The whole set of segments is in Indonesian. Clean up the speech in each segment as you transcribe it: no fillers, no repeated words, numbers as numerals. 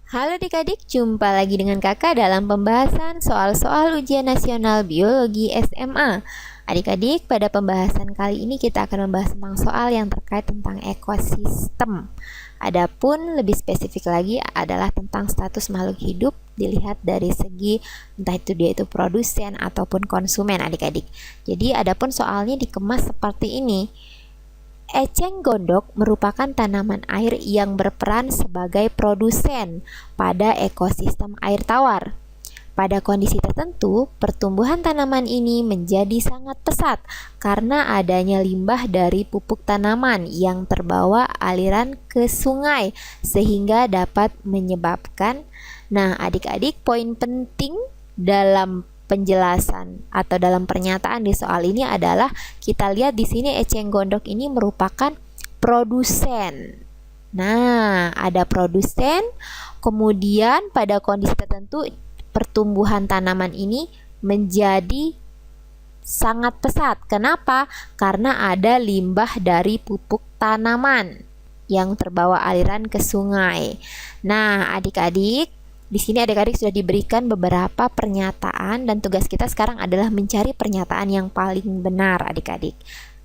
Halo adik-adik, jumpa lagi dengan kakak dalam pembahasan soal-soal ujian nasional biologi SMA. Adik-adik, pada pembahasan kali ini kita akan membahas tentang soal yang terkait tentang ekosistem. Adapun lebih spesifik lagi adalah tentang status makhluk hidup dilihat dari segi entah itu dia itu produsen ataupun konsumen adik-adik. Jadi adapun soalnya dikemas seperti ini. Eceng gondok merupakan tanaman air yang berperan sebagai produsen pada ekosistem air tawar. Pada kondisi tertentu, pertumbuhan tanaman ini menjadi sangat pesat karena adanya limbah dari pupuk tanaman yang terbawa aliran ke sungai sehingga dapat menyebabkan. Nah, adik-adik, poin penting dalam penjelasan atau dalam pernyataan di soal ini adalah kita lihat di sini eceng gondok ini merupakan produsen. Nah, ada produsen, kemudian pada kondisi tertentu pertumbuhan tanaman ini menjadi sangat pesat. Kenapa? Karena ada limbah dari pupuk tanaman yang terbawa aliran ke sungai. Nah, adik-adik, di sini adik-adik sudah diberikan beberapa pernyataan dan tugas kita sekarang adalah mencari pernyataan yang paling benar adik-adik.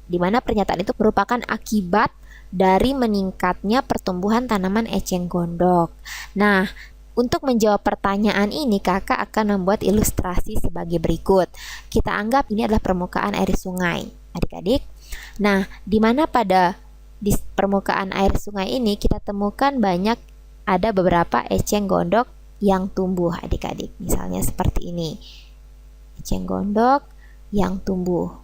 Di mana pernyataan itu merupakan akibat dari meningkatnya pertumbuhan tanaman eceng gondok. Nah, untuk menjawab pertanyaan ini kakak akan membuat ilustrasi sebagai berikut. Kita anggap ini adalah permukaan air sungai, adik-adik. Nah, di mana di permukaan air sungai ini kita temukan ada beberapa eceng gondok yang tumbuh adik-adik, misalnya seperti ini, eceng gondok yang tumbuh.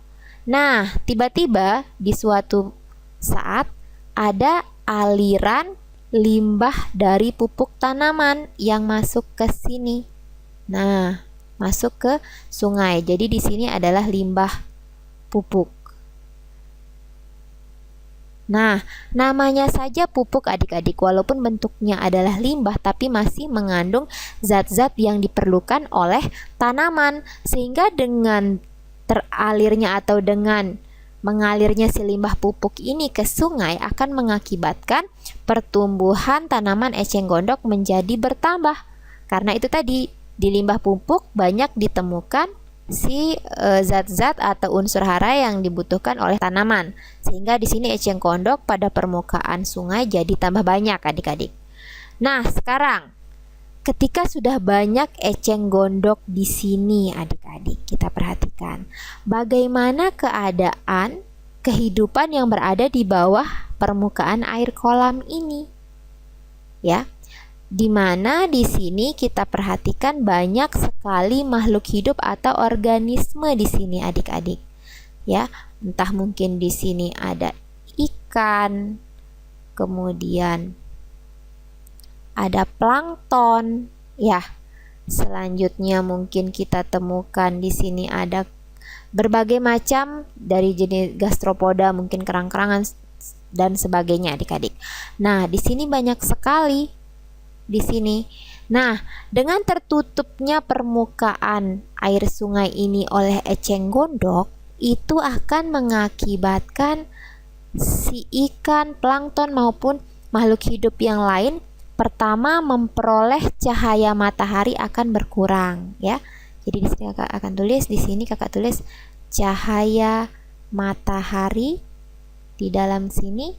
Nah, tiba-tiba di suatu saat ada aliran limbah dari pupuk tanaman yang masuk ke sini. Nah, masuk ke sungai. Jadi di sini adalah limbah pupuk. Nah, namanya saja pupuk adik-adik, walaupun bentuknya adalah limbah tapi masih mengandung zat-zat yang diperlukan oleh tanaman, sehingga dengan teralirnya atau dengan mengalirnya si limbah pupuk ini ke sungai akan mengakibatkan pertumbuhan tanaman eceng gondok menjadi bertambah. Karena itu tadi di limbah pupuk banyak ditemukan zat-zat atau unsur hara yang dibutuhkan oleh tanaman, sehingga di sini eceng gondok pada permukaan sungai jadi tambah banyak adik-adik. Nah, sekarang ketika sudah banyak eceng gondok di sini adik-adik, kita perhatikan bagaimana keadaan kehidupan yang berada di bawah permukaan air kolam ini. Ya. Di mana di sini kita perhatikan banyak sekali makhluk hidup atau organisme di sini adik-adik. Ya, entah mungkin di sini ada ikan, kemudian ada plankton, ya. Selanjutnya mungkin kita temukan di sini ada berbagai macam dari jenis gastropoda, mungkin kerang-kerangan dan sebagainya adik-adik. Nah, di sini banyak sekali di sini. Nah, dengan tertutupnya permukaan air sungai ini oleh eceng gondok, itu akan mengakibatkan si ikan, plankton maupun makhluk hidup yang lain pertama memperoleh cahaya matahari akan berkurang, ya. Jadi di sini kakak akan tulis, di sini kakak tulis cahaya matahari di dalam sini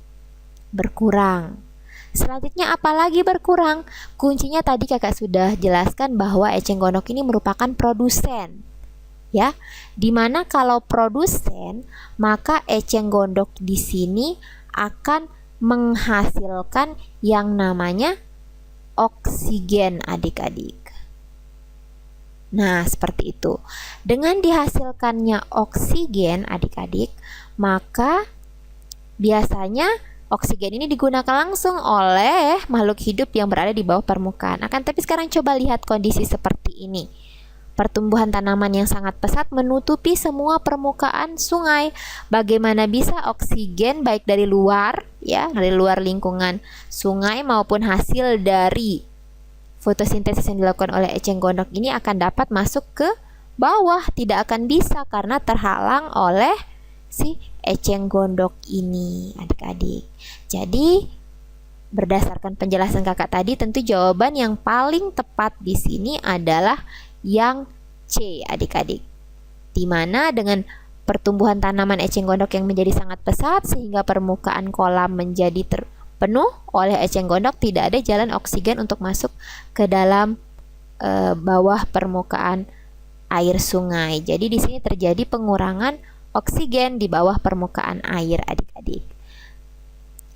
berkurang. Selanjutnya apalagi berkurang? Kuncinya tadi kakak sudah jelaskan bahwa eceng gondok ini merupakan produsen. Ya, dimana kalau produsen, maka eceng gondok di sini akan menghasilkan yang namanya oksigen adik-adik. Nah, seperti itu. Dengan dihasilkannya oksigen adik-adik, maka biasanya oksigen ini digunakan langsung oleh makhluk hidup yang berada di bawah permukaan. Tapi sekarang coba lihat kondisi seperti ini. Pertumbuhan tanaman yang sangat pesat menutupi semua permukaan sungai. Bagaimana bisa oksigen baik dari luar, ya, dari luar lingkungan sungai maupun hasil dari fotosintesis yang dilakukan oleh eceng gondok ini akan dapat masuk ke bawah? Tidak akan bisa karena terhalang oleh si eceng gondok ini adik-adik. Jadi berdasarkan penjelasan kakak tadi, tentu jawaban yang paling tepat di sini adalah yang C, adik-adik. Dimana dengan pertumbuhan tanaman eceng gondok yang menjadi sangat pesat sehingga permukaan kolam menjadi terpenuh oleh eceng gondok, tidak ada jalan oksigen untuk masuk ke dalam bawah permukaan air sungai. Jadi di sini terjadi pengurangan oksigen di bawah permukaan air, adik-adik.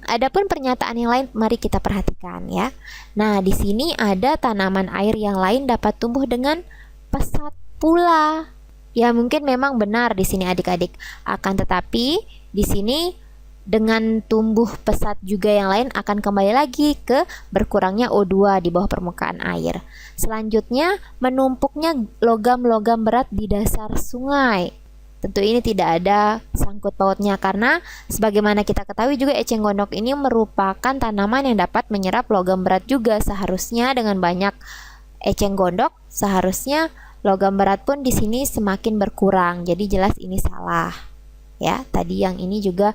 Adapun pernyataan yang lain mari kita perhatikan ya. Nah, di sini ada tanaman air yang lain dapat tumbuh dengan pesat pula. Ya, mungkin memang benar di sini adik-adik. Akan tetapi di sini dengan tumbuh pesat juga yang lain akan kembali lagi ke berkurangnya O2 di bawah permukaan air. Selanjutnya, menumpuknya logam-logam berat di dasar sungai. Tentu ini tidak ada sangkut pautnya karena sebagaimana kita ketahui juga eceng gondok ini merupakan tanaman yang dapat menyerap logam berat juga. Seharusnya dengan banyak eceng gondok, seharusnya logam berat pun di sini semakin berkurang. Jadi jelas ini salah. Ya, tadi yang ini juga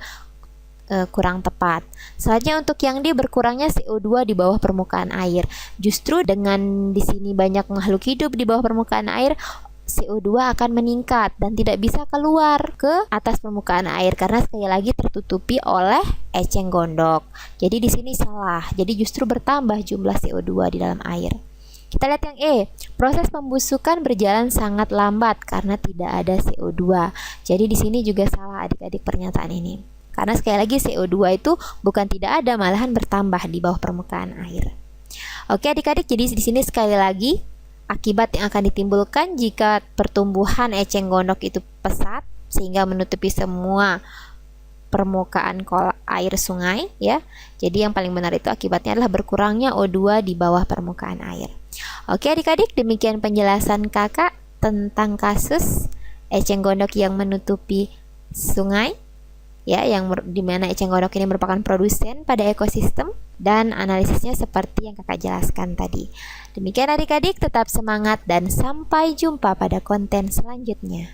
kurang tepat. Selanjutnya untuk yang D, berkurangnya CO2 di bawah permukaan air. Justru dengan di sini banyak makhluk hidup di bawah permukaan air, CO2 akan meningkat dan tidak bisa keluar ke atas permukaan air karena sekali lagi tertutupi oleh eceng gondok. Jadi di sini salah. Jadi justru bertambah jumlah CO2 di dalam air. Kita lihat yang E, proses pembusukan berjalan sangat lambat karena tidak ada CO2. Jadi di sini juga salah adik-adik pernyataan ini. Karena sekali lagi CO2 itu bukan tidak ada, malahan bertambah di bawah permukaan air. Oke adik-adik, jadi di sini sekali lagi akibat yang akan ditimbulkan jika pertumbuhan eceng gondok itu pesat sehingga menutupi semua permukaan air sungai ya. Jadi yang paling benar itu akibatnya adalah berkurangnya O2 di bawah permukaan air. Oke adik-adik, demikian penjelasan kakak tentang kasus eceng gondok yang menutupi sungai ya, yang dimana eceng gondok ini merupakan produsen pada ekosistem dan analisisnya seperti yang kakak jelaskan tadi. Demikian adik-adik, tetap semangat dan sampai jumpa pada konten selanjutnya.